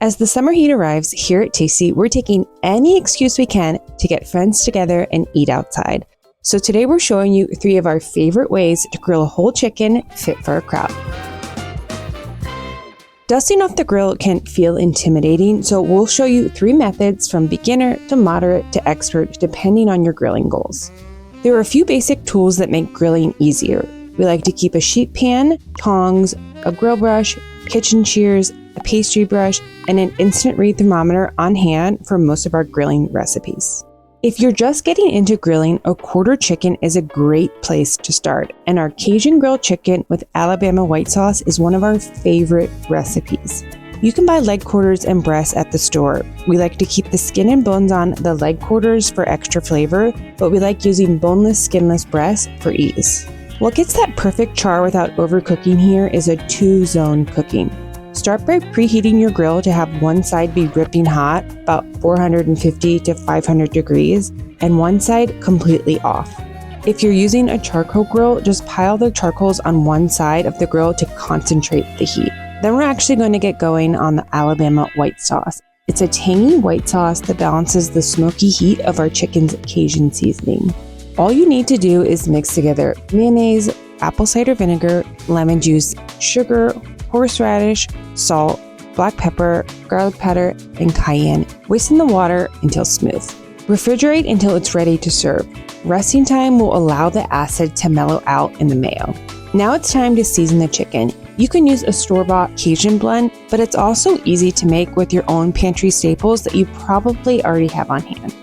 As the summer heat arrives, here at Tasty, we're taking any excuse we can to get friends together and eat outside. So today we're showing you 3 of our favorite ways to grill a whole chicken fit for a crowd. Dusting off the grill can feel intimidating, so we'll show you 3 methods from beginner to moderate to expert depending on your grilling goals. There are a few basic tools that make grilling easier. We like to keep a sheet pan, tongs, a grill brush, kitchen shears, a pastry brush, and an instant read thermometer on hand for most of our grilling recipes. If you're just getting into grilling, a quarter chicken is a great place to start, and our Cajun grilled chicken with Alabama white sauce is one of our favorite recipes. You can buy leg quarters and breasts at the store. We like to keep the skin and bones on the leg quarters for extra flavor, but we like using boneless, skinless breasts for ease. What gets that perfect char without overcooking here is a 2-zone cooking. Start by preheating your grill to have one side be ripping hot, about 450 to 500 degrees, and one side completely off. If you're using a charcoal grill, just pile the charcoals on one side of the grill to concentrate the heat. Then we're actually going to get going on the Alabama white sauce. It's a tangy white sauce that balances the smoky heat of our chicken's Cajun seasoning. All you need to do is mix together mayonnaise, apple cider vinegar, lemon juice, sugar, horseradish, salt, black pepper, garlic powder, and cayenne. Whisk in the water until smooth. Refrigerate until it's ready to serve. Resting time will allow the acid to mellow out in the mayo. Now it's time to season the chicken. You can use a store-bought Cajun blend, but it's also easy to make with your own pantry staples that you probably already have on hand.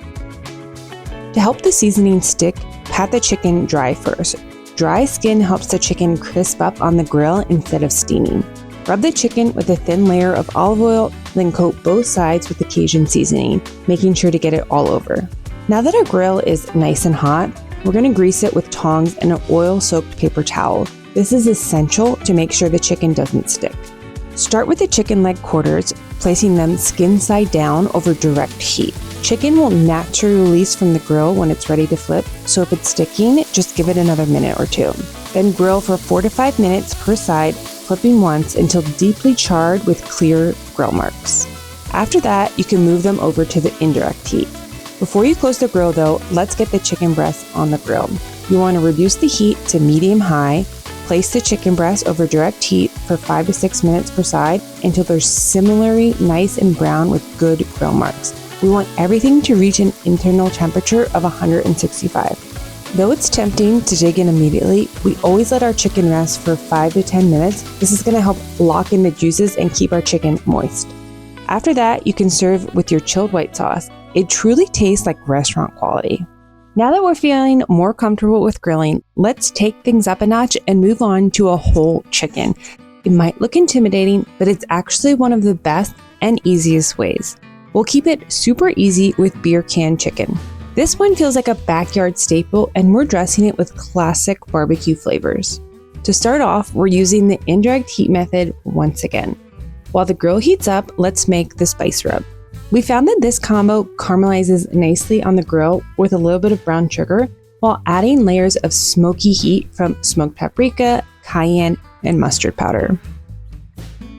To help the seasoning stick, pat the chicken dry first. Dry skin helps the chicken crisp up on the grill instead of steaming. Rub the chicken with a thin layer of olive oil, then coat both sides with the Cajun seasoning, making sure to get it all over. Now that our grill is nice and hot, we're going to grease it with tongs and an oil-soaked paper towel. This is essential to make sure the chicken doesn't stick. Start with the chicken leg quarters, placing them skin side down over direct heat. Chicken will naturally release from the grill when it's ready to flip, so if it's sticking, just give it another minute or 2. Then grill for 4 to 5 minutes per side, flipping once until deeply charred with clear grill marks. After that, you can move them over to the indirect heat. Before you close the grill though, let's get the chicken breast on the grill. You want to reduce the heat to medium-high, place the chicken breast over direct heat for 5 to 6 minutes per side until they're similarly nice and brown with good grill marks. We want everything to reach an internal temperature of 165. Though it's tempting to dig in immediately, we always let our chicken rest for 5 to 10 minutes. This is going to help lock in the juices and keep our chicken moist. After that, you can serve with your chilled white sauce. It truly tastes like restaurant quality. Now that we're feeling more comfortable with grilling, let's take things up a notch and move on to a whole chicken. It might look intimidating, but it's actually one of the best and easiest ways. We'll keep it super easy with beer can chicken. This one feels like a backyard staple, and we're dressing it with classic barbecue flavors. To start off, we're using the indirect heat method once again. While the grill heats up, let's make the spice rub. We found that this combo caramelizes nicely on the grill with a little bit of brown sugar while adding layers of smoky heat from smoked paprika, cayenne, and mustard powder.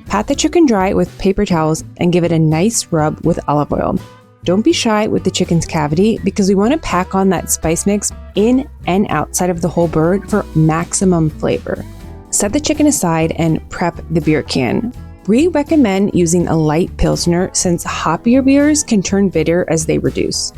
Pat the chicken dry with paper towels and give it a nice rub with olive oil. Don't be shy with the chicken's cavity because we want to pack on that spice mix in and outside of the whole bird for maximum flavor. Set the chicken aside and prep the beer can. We recommend using a light pilsner since hoppier beers can turn bitter as they reduce.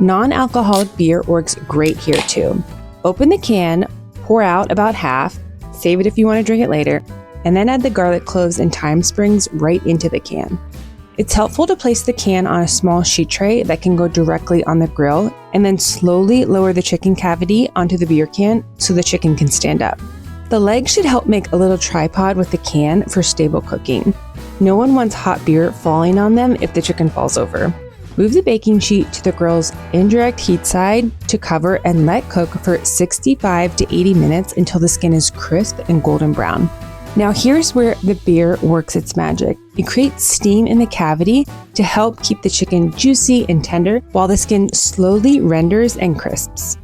Non-alcoholic beer works great here too. Open the can, pour out about half, save it if you want to drink it later, and then add the garlic cloves and thyme sprigs right into the can. It's helpful to place the can on a small sheet tray that can go directly on the grill, and then slowly lower the chicken cavity onto the beer can so the chicken can stand up. The legs should help make a little tripod with the can for stable cooking. No one wants hot beer falling on them if the chicken falls over. Move the baking sheet to the grill's indirect heat side to cover and let cook for 65 to 80 minutes until the skin is crisp and golden brown. Now here's where the beer works its magic. It creates steam in the cavity to help keep the chicken juicy and tender while the skin slowly renders and crisps.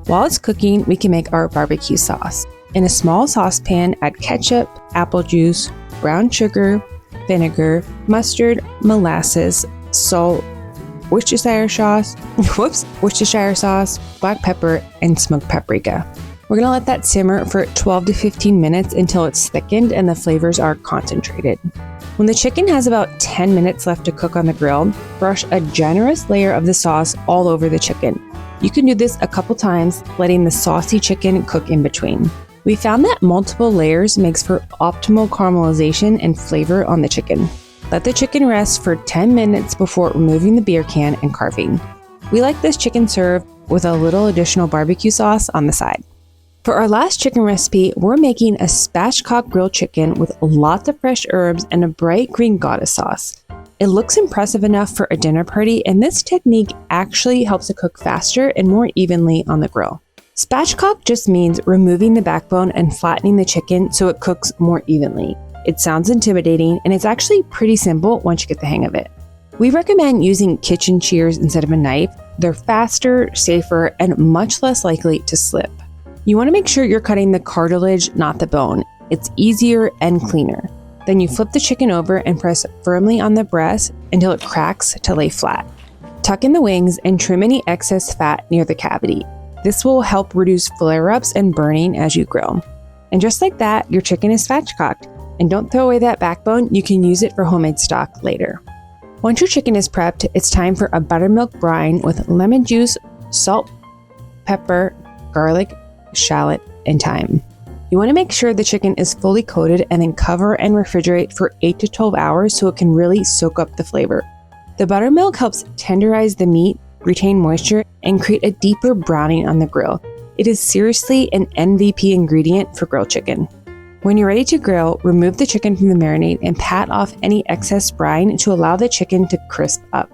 While it's cooking, we can make our barbecue sauce. In a small saucepan, add ketchup, apple juice, brown sugar, vinegar, mustard, molasses, salt, Worcestershire sauce, black pepper, and smoked paprika. We're going to let that simmer for 12 to 15 minutes until it's thickened and the flavors are concentrated. When the chicken has about 10 minutes left to cook on the grill, brush a generous layer of the sauce all over the chicken. You can do this a couple times, letting the saucy chicken cook in between. We found that multiple layers makes for optimal caramelization and flavor on the chicken. Let the chicken rest for 10 minutes before removing the beer can and carving. We like this chicken served with a little additional barbecue sauce on the side. For our last chicken recipe, we're making a spatchcock grilled chicken with lots of fresh herbs and a bright green goddess sauce. It looks impressive enough for a dinner party, and this technique actually helps it cook faster and more evenly on the grill. Spatchcock just means removing the backbone and flattening the chicken so it cooks more evenly. It sounds intimidating, and it's actually pretty simple once you get the hang of it. We recommend using kitchen shears instead of a knife. They're faster, safer, and much less likely to slip. You want to make sure you're cutting the cartilage, not the bone. It's easier and cleaner. Then you flip the chicken over and press firmly on the breast until it cracks to lay flat. Tuck in the wings and trim any excess fat near the cavity. This will help reduce flare-ups and burning as you grill. And just like that, your chicken is spatchcocked. And don't throw away that backbone, you can use it for homemade stock later. Once your chicken is prepped, it's time for a buttermilk brine with lemon juice, salt, pepper, garlic, shallot, and thyme. You want to make sure the chicken is fully coated and then cover and refrigerate for 8 to 12 hours so it can really soak up the flavor. The buttermilk helps tenderize the meat, retain moisture, and create a deeper browning on the grill. It is seriously an MVP ingredient for grilled chicken. When you're ready to grill, remove the chicken from the marinade and pat off any excess brine to allow the chicken to crisp up.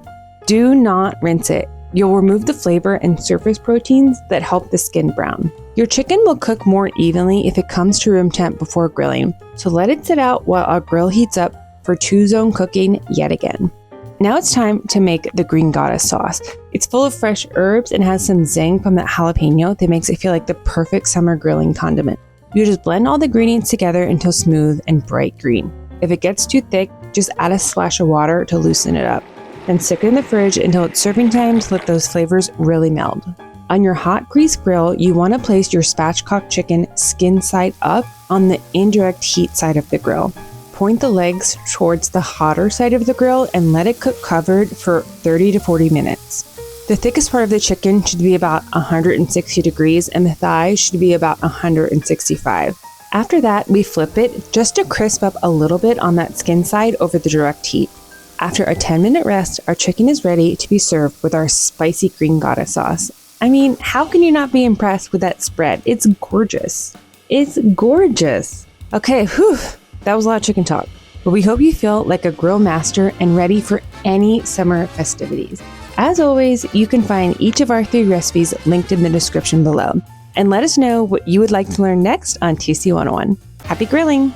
Do not rinse it. You'll remove the flavor and surface proteins that help the skin brown. Your chicken will cook more evenly if it comes to room temp before grilling, so let it sit out while our grill heats up for 2-zone cooking yet again. Now it's time to make the green goddess sauce. It's full of fresh herbs and has some zing from that jalapeno that makes it feel like the perfect summer grilling condiment. You just blend all the ingredients together until smooth and bright green. If it gets too thick, just add a splash of water to loosen it up. Then stick it in the fridge until it's serving time to let those flavors really meld. On your hot grease grill, you want to place your spatchcock chicken skin side up on the indirect heat side of the grill. Point the legs towards the hotter side of the grill and let it cook covered for 30 to 40 minutes. The thickest part of the chicken should be about 160 degrees and the thighs should be about 165. After that, we flip it just to crisp up a little bit on that skin side over the direct heat. After a 10-minute rest, our chicken is ready to be served with our spicy green goddess sauce. I mean, how can you not be impressed with that spread? It's gorgeous. It's gorgeous. Okay, that was a lot of chicken talk, but we hope you feel like a grill master and ready for any summer festivities. As always, you can find each of our 3 recipes linked in the description below. And let us know what you would like to learn next on TC 101. Happy grilling!